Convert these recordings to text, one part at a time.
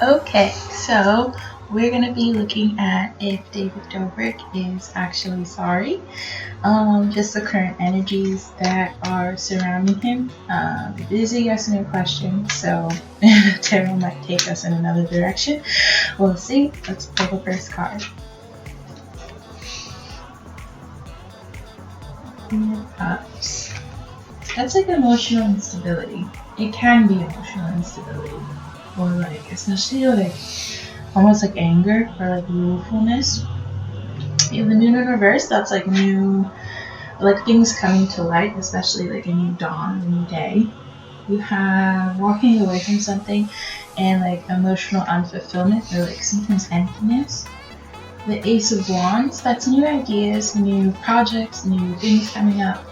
Okay, so we're gonna be looking at if David Dobrik is actually sorry. Just the current energies that are surrounding him. It is a yes or no question, so tarot might take us in another direction. We'll see. Let's pull the first card. Queen of Cups. That's like emotional instability. It can be emotional instability, or like especially like almost like anger or like willfulness. In the moon in reverse, that's like new, like things coming to light, especially like a new dawn, a new day. You have walking away from something and like emotional unfulfillment or like sometimes emptiness. The Ace of Wands, that's new ideas, new projects, new things coming up.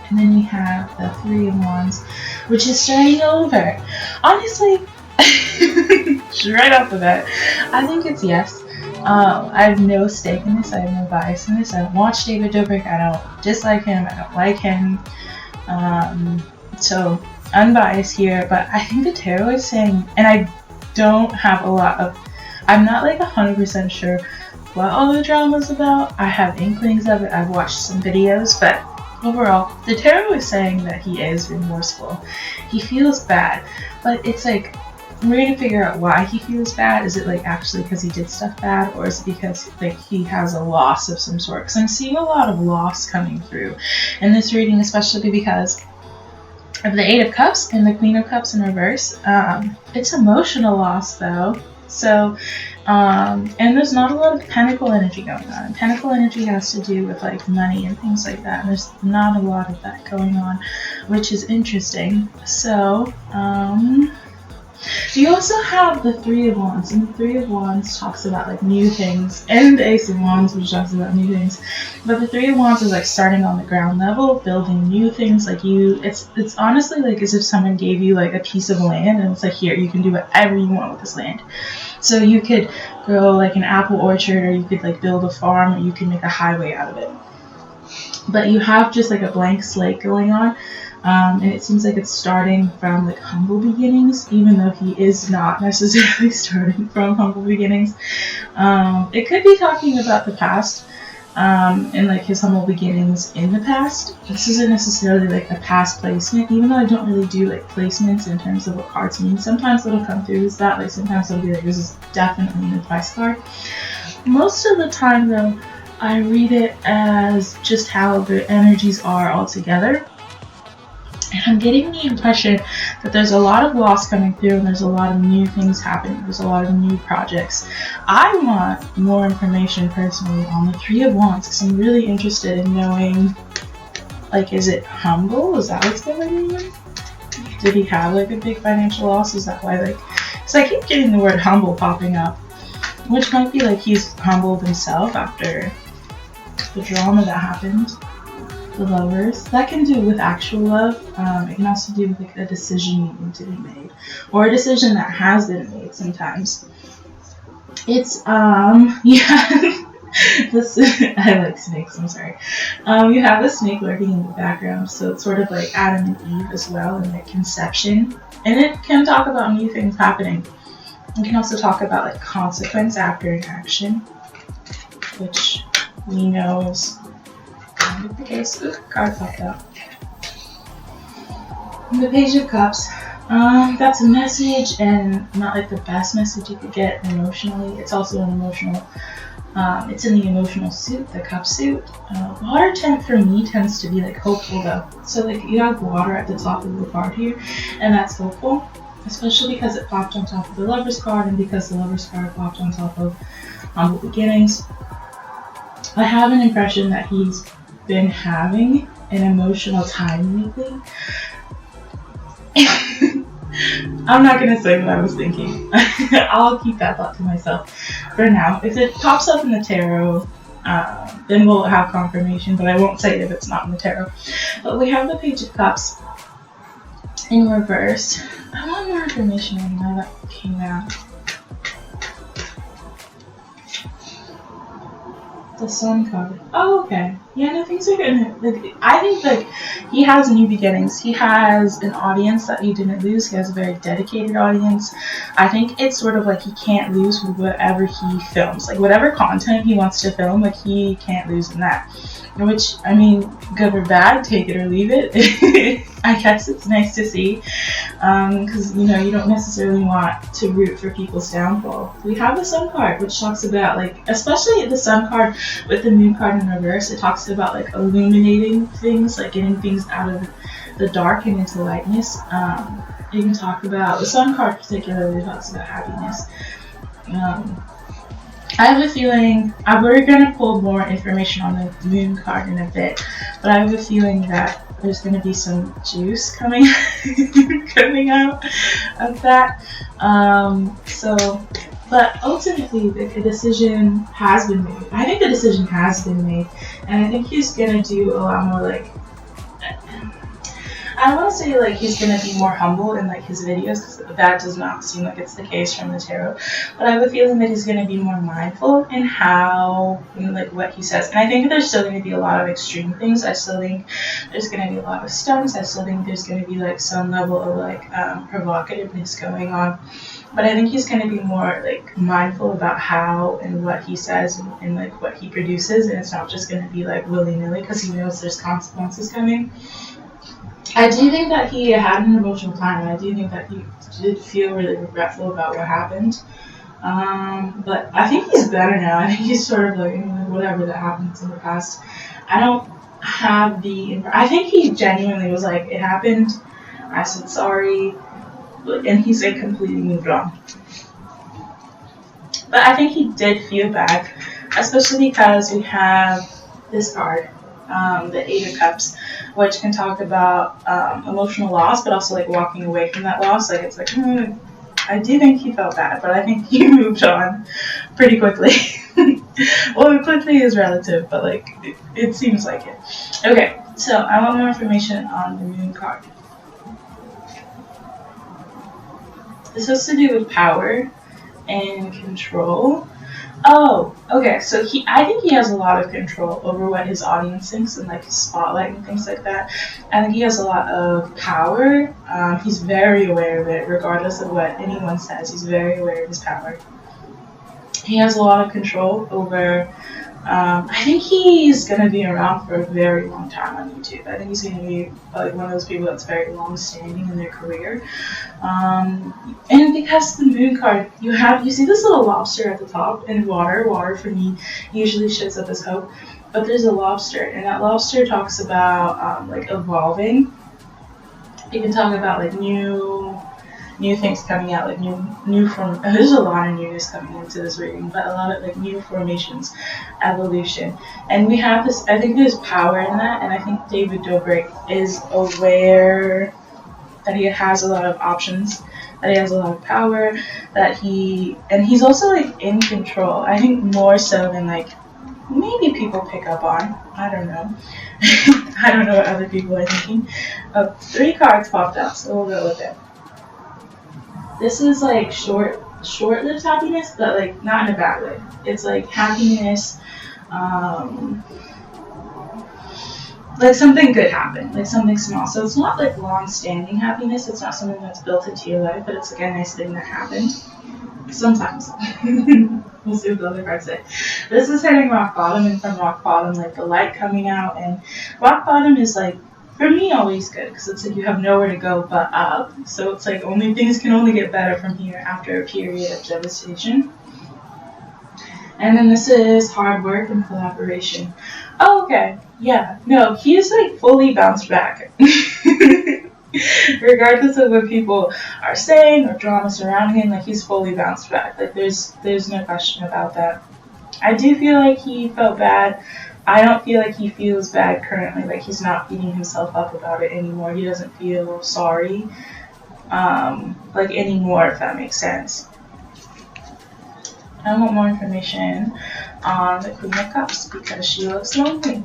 And then we have the Three of Wands, which is starting over. Honestly, right off the bat, I think it's yes. I have no stake in this. I have no bias in this. I don't watch David Dobrik. I don't dislike him. I don't like him. So unbiased here. But I think the tarot is saying, and I don't have a lot of. I'm not like 100% sure what all the drama's about. I have inklings of it. I've watched some videos, but overall, the tarot is saying that he is remorseful. He feels bad, but it's like we're gonna figure out why he feels bad. Is it like actually because he did stuff bad, or is it because like he has a loss of some sort? Because I'm seeing a lot of loss coming through in this reading, especially because of the Eight of Cups and the Queen of Cups in reverse. It's emotional loss though. So, and there's not a lot of Pentacle energy going on. Pentacle energy has to do with like money and things like that. And there's not a lot of that going on, which is interesting. So, you also have the Three of Wands, and the Three of Wands talks about like new things, and the Ace of Wands, which talks about new things. But the Three of Wands is like starting on the ground level, building new things. Like it's honestly like as if someone gave you like a piece of land, and it's like here you can do whatever you want with this land. So you could grow like an apple orchard, or you could like build a farm, or you can make a highway out of it. But you have just like a blank slate going on. And it seems like it's starting from like humble beginnings, even though he is not necessarily starting from humble beginnings. It could be talking about the past and like his humble beginnings in the past. This isn't necessarily like a past placement, even though I don't really do like placements in terms of what cards mean. Sometimes it'll come through as that, like sometimes it'll be like this is definitely an advice card. Most of the time though, I read it as just how the energies are all together. And I'm getting the impression that there's a lot of loss coming through and there's a lot of new things happening. There's a lot of new projects. I want more information personally on the Three of Wands because I'm really interested in knowing, like, is it humble? Is that what's going on? Did he have, like, a big financial loss? Is that why, like, because I keep getting the word humble popping up, which might be like he's humbled himself after the drama that happened. The Lovers. That can do with actual love. It can also do with like a decision needing to be made, or a decision that has been made sometimes. It's yeah. This I like snakes, I'm sorry. You have the snake lurking in the background, so it's sort of like Adam and Eve as well, and like conception. And it can talk about new things happening. It can also talk about like consequence after an action, which we know is the case. Ooh, card popped out. The Page of Cups. That's a message, and not like the best message you could get emotionally. It's also an emotional. It's in the emotional suit, the cup suit. Water temp for me tends to be like hopeful though. So like you have water at the top of the card here, and that's hopeful, especially because it popped on top of the Lover's card, and because the Lover's card popped on top of Humble Beginnings. I have an impression that he's been having an emotional time lately. I'm not gonna say what I was thinking. I'll keep that thought to myself for now. If it pops up in the tarot, then we'll have confirmation, but I won't say it if it's not in the tarot. But we have the Page of Cups in reverse. I want more information on how that came out. The Sun card. Oh, okay. Yeah, no, things are gonna. Like, I think like he has new beginnings. He has an audience that he didn't lose. He has a very dedicated audience. I think it's sort of like he can't lose with whatever he films. Like whatever content he wants to film, like he can't lose in that. Which, I mean, good or bad, take it or leave it. I guess it's nice to see, because you don't necessarily want to root for people's downfall. We have the Sun card, which talks about, like, especially the Sun card with the Moon card in reverse, it talks about like illuminating things, like getting things out of the dark and into lightness. You can talk about the Sun card particularly talks about happiness. I have a feeling, we're going to pull more information on the Moon card in a bit, but I have a feeling that there's going to be some juice coming out of that. But ultimately, the decision has been made. I think the decision has been made, and I think he's going to do a lot more, like, I don't want to say like he's going to be more humble in like his videos, because that does not seem like it's the case from the tarot, but I have a feeling that he's going to be more mindful in how, like what he says. And I think there's still going to be a lot of extreme things. I still think there's going to be a lot of stunts. I still think there's going to be like some level of like provocativeness going on, but I think he's going to be more like mindful about how and what he says and like what he produces, and it's not just going to be like willy-nilly, because he knows there's consequences coming. I do think that he had an emotional time, and I do think that he did feel really regretful about what happened. But I think he's better now. I think he's sort of like, whatever that happened in the past. I don't have I think he genuinely was like, it happened, I said sorry, and he's like completely moved on. But I think he did feel bad, especially because we have this card, the Eight of Cups, which can talk about emotional loss, but also like walking away from that loss. Like it's like, I do think he felt bad, but I think he moved on pretty quickly. Well, quickly is relative, but like it seems like it. Okay, so I want more information on the Moon card. This has to do with power and control. Oh, okay. So I think he has a lot of control over what his audience thinks and like his spotlight and things like that. I think he has a lot of power. He's very aware of it, regardless of what anyone says. He's very aware of his power. He has a lot of control over. I think he's gonna be around for a very long time on YouTube. I think he's gonna be like one of those people that's very long-standing in their career. And because the Moon card, you see this little lobster at the top, and water for me usually shows up as hope, but there's a lobster, and that lobster talks about like evolving. You can talk about like new things coming out, like new form. There's a lot of newness coming into this reading, but a lot of like new formations, evolution, and we have this. I think there's power in that, and I think David Dobrik is aware that he has a lot of options, that he has a lot of power, and he's also like in control. I think more so than like maybe people pick up on. I don't know. I don't know what other people are thinking. 3 cards popped out, so we'll go with it. This is like short-lived happiness, but like not in a bad way. It's like happiness, like something good happened, like something small. So it's not like long-standing happiness. It's not something that's built into your life, but it's like a nice thing that happened. Sometimes. We'll see what the other cards say. This is hitting rock bottom, and from rock bottom, like the light coming out, and rock bottom is like, for me, always good, because it's like you have nowhere to go but up. So it's like things can only get better from here after a period of devastation. And then this is hard work and collaboration. Oh, okay. Yeah. No, he's like fully bounced back. Regardless of what people are saying or drama surrounding him, like he's fully bounced back. Like there's no question about that. I do feel like he felt bad. I don't feel like he feels bad currently. Like he's not beating himself up about it anymore. He doesn't feel sorry, like anymore, if that makes sense. I want more information on the Queen of Cups because she looks lonely.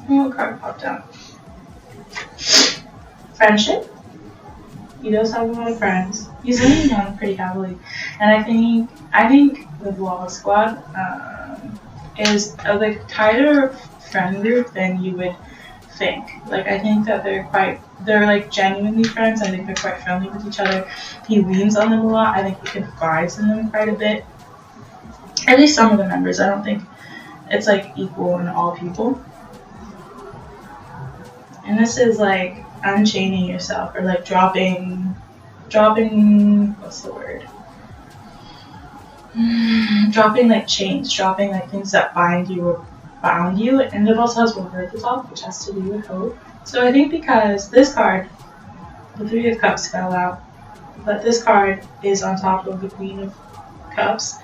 What card popped out? Friendship. He does have a lot of friends. He's leaning on pretty heavily, and I think the Vlog Squad is like tighter friend group than you would think. Like I think that they're like genuinely friends. I think they're quite friendly with each other. He leans on them a lot. I think he confides in them quite a bit. At least some of the members. I don't think it's like equal in all people. And this is like unchaining yourself, or like dropping, what's the word? Dropping like chains, dropping like things that bind you or bound you. And it also has water at the top, which has to do with hope. So I think because this card, the Three of Cups, fell out, but this card is on top of the Queen of Cups,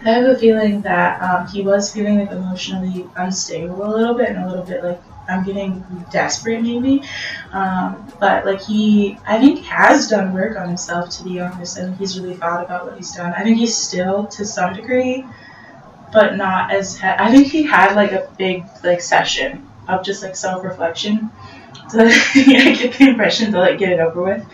I have a feeling that he was feeling like emotionally unstable a little bit, and a little bit like I'm getting desperate maybe, but like I think has done work on himself, to be honest. I think he's really thought about what he's done. I think he's still, to some degree, but not as I think he had like a big like session of just like self-reflection, so I get the impression to like get it over with.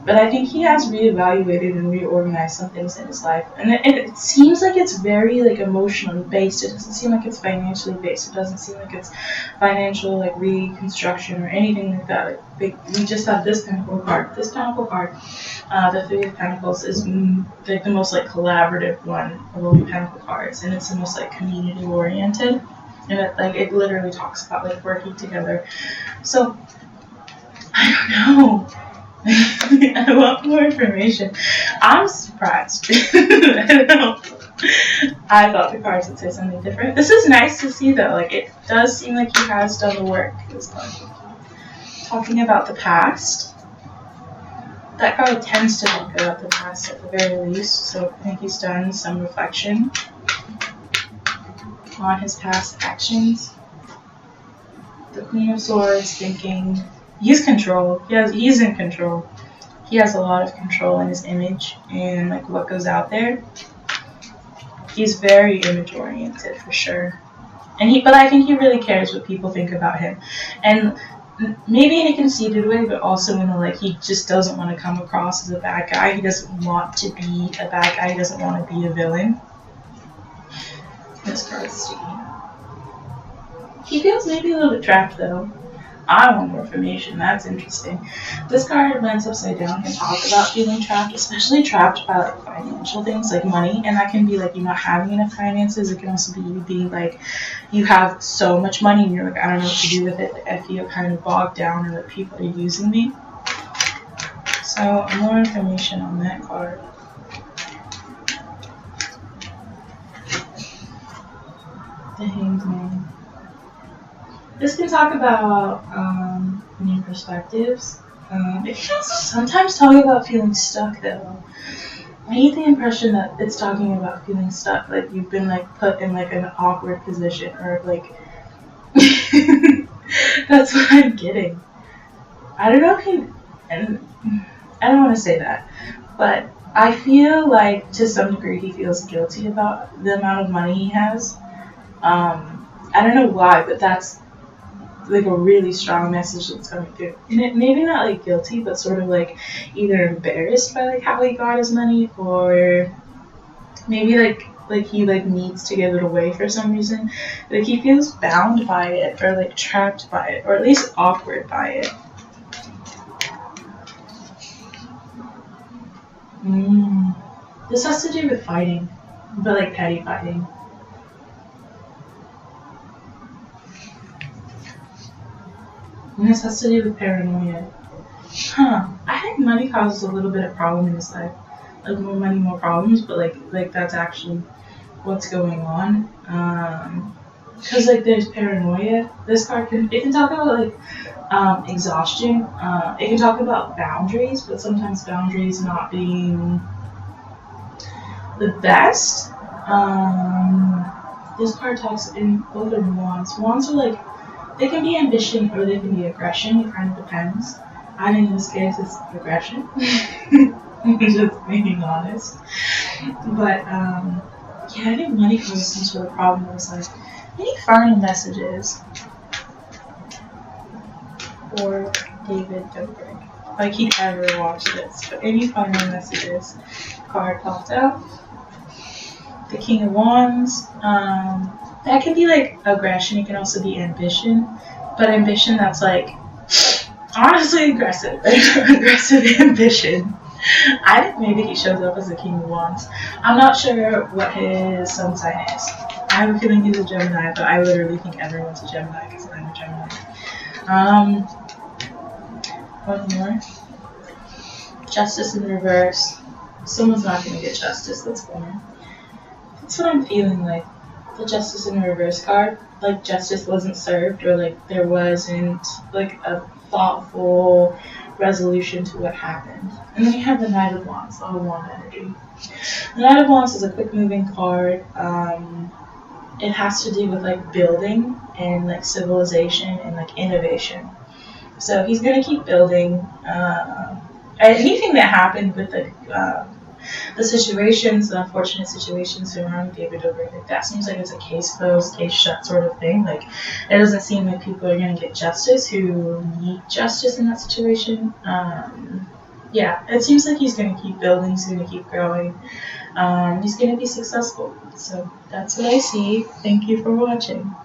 But I think he has reevaluated and reorganized some things in his life. And it seems like it's very like emotionally based. It doesn't seem like it's financially based. It doesn't seem like it's financial like reconstruction or anything like that. Like, we just have this Pentacle card. This Pentacle card, the Three of Pentacles, is like the most like collaborative one of all the Pentacle cards. And it's the most like community oriented. And it literally talks about like working together. So I don't know. I want more information. I'm surprised. I don't know. I thought the cards would say something different. This is nice to see though. Like it does seem like he has done the work. Talking about the past. That card tends to think about the past at the very least. So I think he's done some reflection on his past actions. The Queen of Swords thinking. He's control. He's in control. He has a lot of control in his image and like what goes out there. He's very image oriented for sure. But I think he really cares what people think about him. And maybe in a conceited way, but also in a like he just doesn't want to come across as a bad guy. He doesn't want to be a bad guy. He doesn't want to be a villain. This card's sticky. He feels maybe a little bit trapped though. I want more information. That's interesting. This card, when it's upside down, can talk about feeling trapped, especially trapped by like financial things like money, and that can be like you not having enough finances. It can also be you being like you have so much money and you're like I don't know what to do with it. Like, I feel kind of bogged down, or that people are using me. So more information on that card. The Hanged Man. This can talk about new perspectives. It can also sometimes talk about feeling stuck though. I get the impression that it's talking about feeling stuck, like you've been like put in like an awkward position, or like that's what I'm getting. I don't know if and I don't want to say that, but I feel like to some degree he feels guilty about the amount of money he has. I don't know why, but that's like a really strong message that's coming through. And it maybe not like guilty, but sort of like either embarrassed by like how he got his money, or maybe like he like needs to give it away for some reason. Like he feels bound by it, or like trapped by it, or at least awkward by it. This has to do with fighting, but like petty fighting. And this has to do with paranoia. I think money causes a little bit of problem in his life. Like more money, more problems, but like that's actually what's going on. Cause like there's paranoia. This card can talk about like exhaustion. It can talk about boundaries, but sometimes boundaries not being the best. This card talks in both of wands. Wands are like, they can be ambition or they can be aggression. It kind of depends. I think in this case it's aggression. Just being honest. But yeah, I think money causes some sort of problem. It's like any final messages for David Dobrik. Like he ever watched this, but any final messages. Card popped out. The King of Wands. That could be like aggression. It can also be ambition, but ambition that's like honestly aggressive, aggressive ambition. I think maybe he shows up as the King of Wands. I'm not sure what his sun sign is. I have a feeling he's a Gemini, but I literally think everyone's a Gemini because I'm a Gemini. One more. Justice in reverse. Someone's not going to get justice. That's fine. That's what I'm feeling like. The Justice in reverse card. Like justice wasn't served, or like there wasn't like a thoughtful resolution to what happened. And then you have the Knight of Wands, all wand energy. The Knight of Wands is a quick moving card. It has to do with like building and like civilization and like innovation. So he's going to keep building. Anything that happened with the situations, the unfortunate situations surrounding David Dobrik, like that seems like it's a case closed, case shut sort of thing. Like it doesn't seem like people are going to get justice who need justice in that situation. Yeah, it seems like he's going to keep building, he's going to keep growing, he's going to be successful. So that's what I see. Thank you for watching.